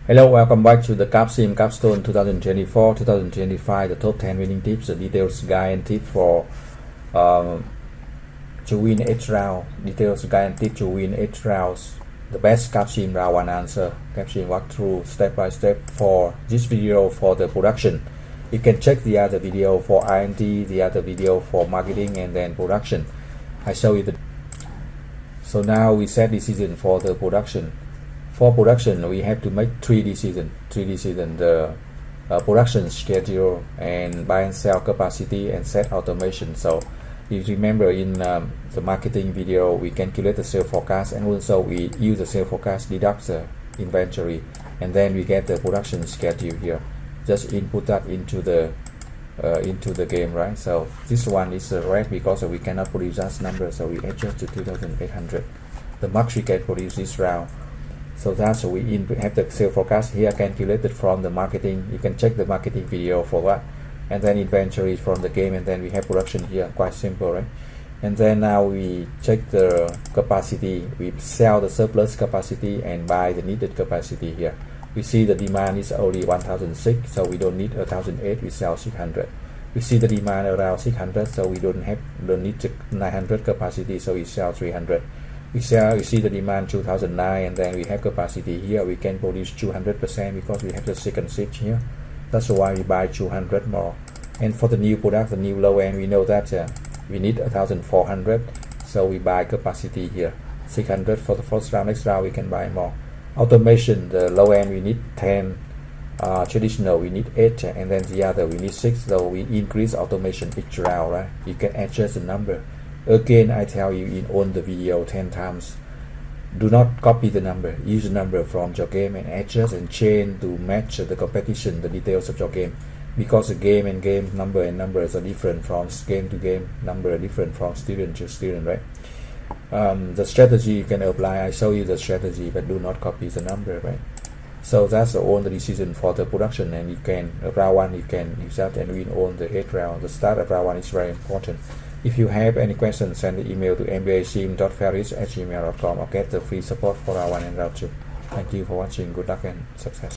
Hello, welcome back to the CAPSIM Capstone 2024-2025, the top 10 winning tips, the details guide and tip for to win 8 rounds. Details guide and tip to win 8 rounds. The best CAPSIM round 1 answer. CAPSIM walk through step by step for this video for the production. You can check the other video for R&D, the other video for marketing and then production. I show you the. So now we set decision for the production. For production, we have to make 3 decisions. The production schedule and buy and sell capacity and set automation. So if you remember in the marketing video, we calculate the sales forecast and also we use the sales forecast, deduct the inventory, and then we get the production schedule here. Just input that into the game, right? So this one is red because we cannot produce that number, so we adjust to 2,800. The max we can produce this round. So that's we have the sales forecast here calculated from the marketing. You can check the marketing video for that, and then inventory from the game, and then we have production here. Quite simple, right? And then now we check the capacity. We sell the surplus capacity and buy the needed capacity here. We see the demand is only 1,006, so we don't need 1,008. We sell 600. We see the demand around 600, so we don't need 900 capacity, so we sell 300. We see the demand 2009, and then we have capacity here. We can produce 200% because we have the second shift here. That's why we buy 200 more. And for the new product, the new low end, we know that we need 1,400, so we buy capacity here 600 for the first round. Next round we can buy more. Automation, the low end we need 10. Traditional we need 8, and then the other we need 6. So we increase automation each round, right? You can adjust the number. Again, I tell you in on the video 10 times, do not copy the number. Use the number from your game and adjust and change to match the competition, the details of your game, because the game and game number and numbers are different from game to game, number are different from student to student, right? The strategy you can apply. I show you the strategy, but do not copy the number, right? So that's the only decision for the production, and you can round 1 you can use that and win on the 8 round. The start of round 1 is very important. If you have any questions, send the email to mbasim.ferris@gmail.com or get the free support for round 1 and round 2. Thank you for watching. Good luck and success.